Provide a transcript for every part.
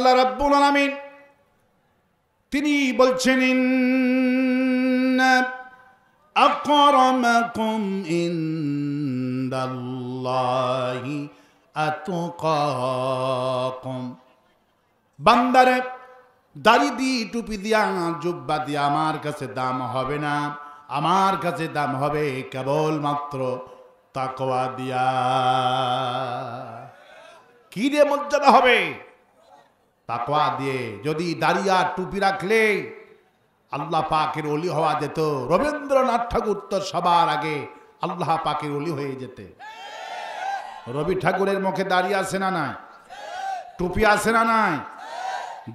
আল্লাহ রাব্বুল আলামিন তিনি বলছেন ইন্না আকরামাকুম ইনদাল্লাহি আতকাকুম। বান্দারে দাড়ি দি টুপি দিয়া জুব্বা দিয়া আমার কাছে দাম হবে না, আমার কাছে দাম হবে কেবলমাত্র তাকওয়া দিয়া। কি দিয়ে মর্যাদা হবে? তাকওয়া দিয়ে। যদি দাড়ি আর টুপি রাখলে আল্লাহ পাকের ওলি হওয়া যেত। রবীন্দ্রনাথ ঠাকুর তো সবার আগে আল্লাহ পাকের ওলি হয়ে যেতে। রবি ঠাকুরের মুখে দাড়ি আছে না নাই? টুপি আছে না নাই?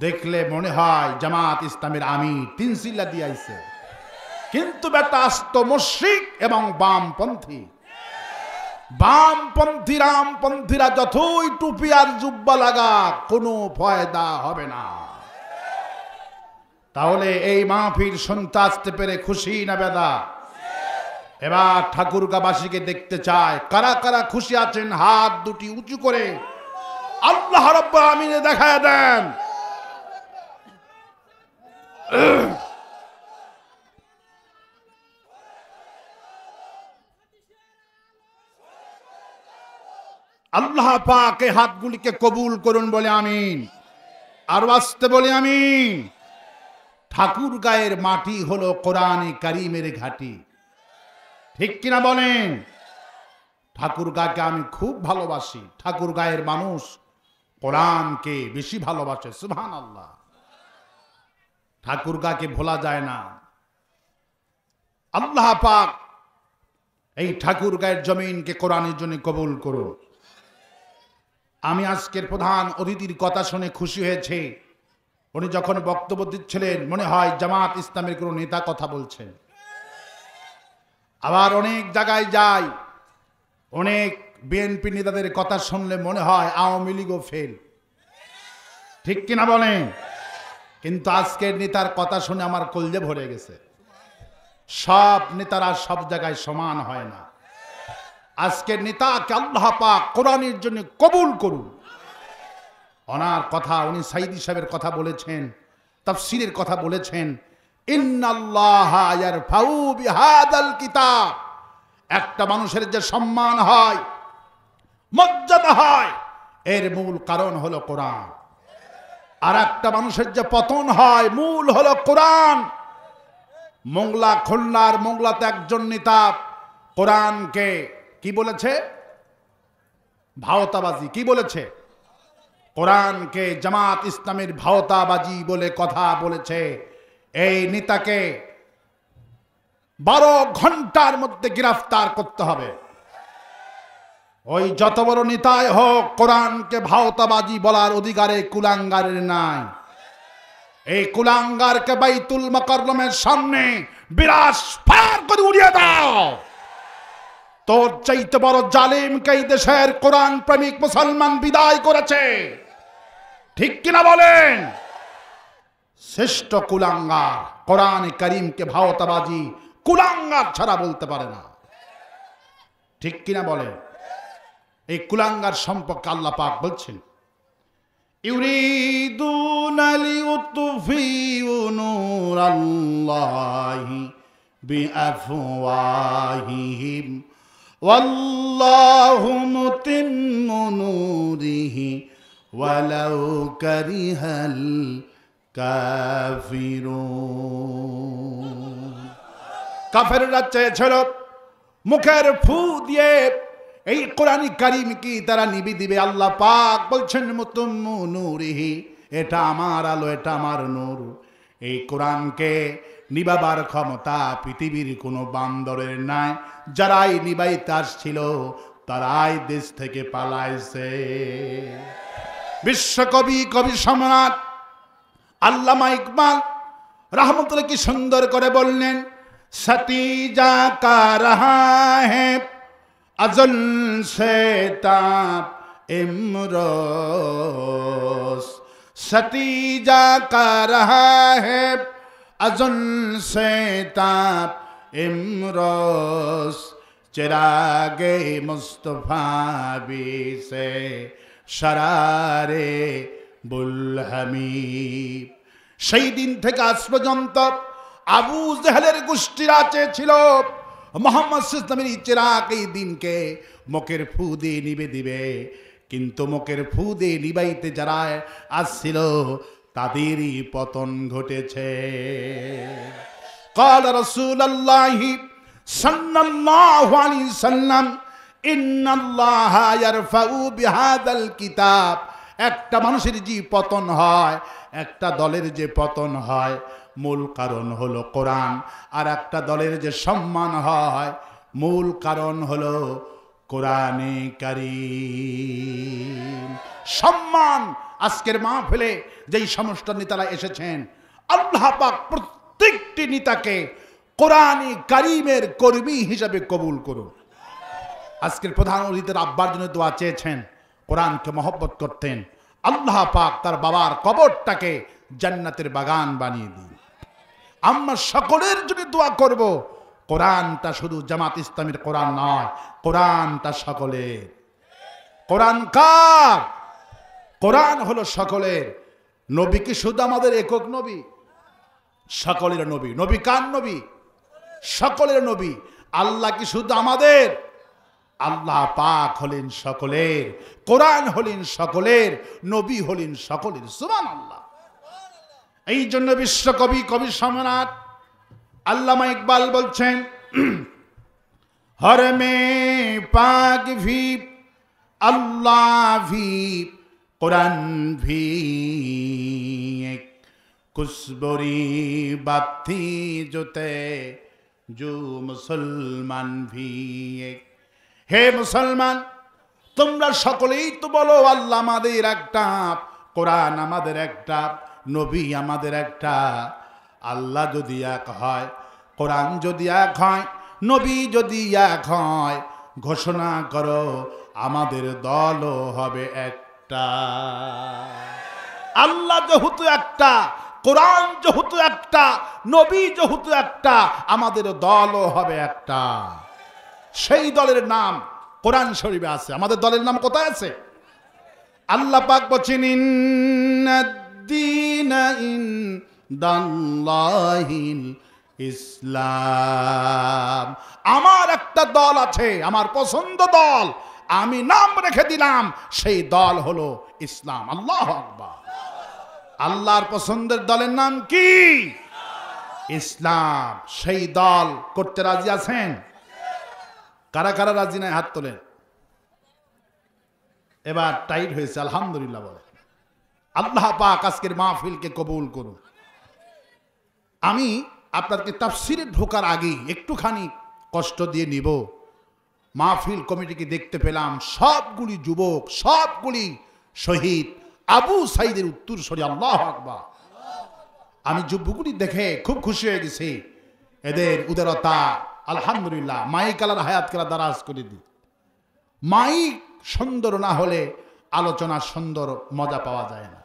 দেখলে মনে হয় জামাত ইসলামের আমি তিনশিলা দিয়াইছে, কিন্তু বেটা আস্ত মুশরিক এবং বামপন্থী। বামপন্থী রামপন্থীরা যতই টুপি আর জুব্বা লাগা কোনো ফায়দা হবে না। তাহলে এই মাহফিল শুনতে আসতে পেরে খুশি না বেদা? এবার ঠাকুরগাঁবাসীকে দেখতে চায় কারা কারা খুশি আছেন, হাত দুটি উঁচু করে আল্লাহ রাব্বুল আমিনে দেখায় দেন। আল্লাহ পাক এই হাতগুলিকে কবুল করুন বলে আমিন। আর আসতে বলে আমিন। ঠাকুরগাঁয়ের মাটি হলো কোরআনে কারিমের ঘাঁটি, ঠিক কিনা বলেন? ঠাকুরগাঁকে আমি খুব ভালোবাসি। ঠাকুরগাঁয়ের মানুষ কোরআনকে বেশি ভালোবাসে। সুবহানাল্লাহ। ঠাকুরগাঁকে ভোলা যায় না। আল্লাহ পাক এই ঠাকুরগাঁয়ের জমিনকে কোরআনের জন্য কবুল করুন। আমি আজকের প্রধান অতিথির কথা শুনে খুশি হয়েছে। উনি যখন বক্তব্য দিচ্ছিলেন মনে হয় জামাত ইসলামের কোনো নেতা কথা বলছেন। আবার অনেক জায়গায় যাই, অনেক বিএনপি নেতাদের কথা শুনলে মনে হয় আওয়ামী লীগও ফেল, ঠিক কিনা বলেন? কিন্তু আজকের নেতার কথা শুনে আমার কলজে ভরে গেছে। সব নেতারা সব জায়গায় সমান হয় না। আজকের নেতাকে আল্লাহ পাক কোরআনের জন্য কবুল করুন। ওনার কথা, উনি সাইদি সাহেবের কথা বলেছেন, তাফসীরের কথা বলেছেন। ইন্নাল্লাহা ইয়ারফাউ বিহাদাল কিতাব। একটা মানুষের যে সম্মান হয়, মর্যাদা হয়, এর মূল কারণ হলো কোরআন। আর একটা মানুষের যে পতন হয়, মূল হলো কোরআন। মোংলা, খুলনার মোংলাতে একজন নেতা কোরআনকে কি বলেছে? ভাওতাবাজি। কি বলেছে? কোরআনকে জামাত ইসলামের ভাওতাবাজি বলে কথা বলেছে। এই নেতাকে 12 ঘন্টার মধ্যে গ্রেফতার করতে হবে। ওই যত বড় নেতাই হোক, কোরআনকে ভাওতাবাজি বলার অধিকারে কুলাঙ্গারের নাই। এই কুলাঙ্গারকে বাইতুল মুকাররমের সামনে বিরাস ফায়ার করে উড়িয়ে দাও। তোর চাইতে বড় জালিমকে এই দেশের কোরআন প্রেমিক মুসলমান বিদায় করেছে, ঠিক কিনা বলেন? শ্রেষ্ঠ কুলাঙ্গার কোরআন কারীমকে ভাওতাবাজি কুলাঙ্গার ছাড়া বলতে পারে না, ঠিক কিনা বলেন? এই কুলাঙ্গার সম্পর্কে আল্লাহ পাক বলছেন, ইউরিদুনা লিউতফিউ নূরাল্লাহি বিআফওয়াহিহিম ওয়াল্লাহু মুতিম্মু নূরিহি ওয়ালাউ কারিহাল কাফিরুন। কাফেররা চেয়েছিল মুখের ফু দিয়ে এই কোরআন কারীম কি তারা নিবি দিবে। আল্লাহ পাক বলছেন মুতিম্মু নূরিহি, এটা আমার আলো, এটা আমার নূর। এই কোরআনকে নিবাবার ক্ষমতা পৃথিবীর কোনো বান্দরের নাই। যারাই নিবাইতে আসছিল তারাই দেশ থেকে পালাইছে। বিশ্বকবি, কবি সম্রাট আল্লামা ইকবাল রহমতুল্লাহ কি সুন্দর করে বললেন, সতীজা কা রহা হ্যায় अज़ल से ताप इमरोज़, सतीजा का रहा है अज़ल से ताप इमरोज़, चिरागे मुस्तफ़ा भी से शरारे বুল হামিম। সেই দিন থেকে আজ পর্যন্ত আবু জেহেলের গোষ্ঠীরা চেয়েছিল মুহাম্মদ ইসলামের চিরাগ এই দিনকে মুখের ফু দিয়ে নিবে দিবে, কিন্তু মুখের ফু দিয়ে নিবাইতে যারা আসছিল তাদেরই পতন ঘটেছে। قال رسول الله صلى الله عليه وسلم إن الله يرفع بهذا الكتاب। একটা মানুষের যে পতন হয়, একটা দলের যে পতন হয়, মূল কারণ হলো কোরআন। আর একটা দলের যে সম্মান হয়, মূল কারণ হলো কোরআনে কারীম। সম্মান আজকের মাহফিলে যেই সমস্ত নেতারা এসেছেন, আল্লাহ পাক প্রত্যেকটি নেতাকে কোরআনে কারীমের কর্মী হিসাবে কবুল করুন। আজকের প্রধান অতিথির আব্বার জন্য দোয়া চেয়েছেন, কোরআনকে মহব্বত করতেন। আল্লাহ পাক তার বাবার কবরটাকে জান্নাতের বাগান বানিয়ে দিন। আমরা সকলের জন্য দোয়া করব, কোরআনটা শুধু জামাত ইসলামের কোরআন নয়, কোরআনটা সকলের। কোরআন কার? কোরআন হলো সকলের। নবী কি শুধু আমাদের একক নবী? সকলের নবী। নবী কার নবী? সকলের নবী। আল্লাহ কি শুধু আমাদের? আল্লাহ পাক হলেন সকলের, কোরআন হলেন সকলের, নবী হলেন সকলের। সুবহানাল্লাহ। এই জন্য বিশ্বকবি কবি সম্রাট আল্লামা ইকবাল বলছেন, হর মে পাক ভি আল্লাহ ভি কোরআন ভি এক কুসবরি বাতি জোতে জো মুসলমান ভি এক। হে মুসলমান, তোমরা সকলেই তো বলো আল্লাহ আমাদের একটা, কোরআন আমাদের একটা, নবী আমাদের একটা। আল্লাহ যদি এক হয়, কোরআন যদি এক হয়, নবী যদি এক হয়, ঘোষণা করো আমাদের দলও হবে একটা। আল্লাহ যেহেতু একটা, কোরআন যেহেতু একটা, নবী যেহেতু একটা, আমাদের দলও হবে একটা। সেই দলের নাম কোরআন শরীফে আছে। আমাদের দলের নাম কোথায় আছে? আল্লাহ পাক বলেন, ইন্নাদ-দীনা ইনদাল্লাহিল ইসলাম। আমার একটা দল আছে, আমার পছন্দ দল, আমি নাম রেখে দিলাম, সেই দল হলো ইসলাম। আল্লাহু আকবার। আল্লাহর পছন্দের দলের নাম কি? ইসলাম। সেই দল করতে রাজি আছেন? কারা কারা রাজি নাই হাত তোলেন। এবার টাইট হয়েছে, আলহামদুলিল্লাহ বলে। আল্লাহ পাক আজকের মাহফিলকে কবুল করুন। আমি আপনাদেরকে তাফসিরে ঢোকার আগে একটুখানি কষ্ট দিয়ে নিব। মাহফিল কমিটিকে দেখতে পেলাম সবগুলি যুবক, সবগুলি শহীদ আবু সাইদের উত্তরসূরি। আল্লাহু আকবার। আমি যুবকগুলি দেখে খুব খুশি হয়ে গেছি। এদের উদারতা, আলহামদুলিল্লাহ। মাইক আলার হায়াত কেলা দারাজ করে দিই। মাইক সুন্দর না হলে আলোচনা সুন্দর মজা পাওয়া যায় না।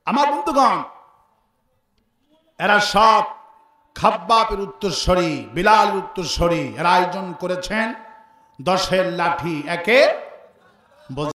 আমার বন্ধুগণ, এরা সব খাব্বাবের উত্তরসূরি, বিলালের উত্তরসূরি। এরা আয়োজন করেছেন 10-এর লাঠি একে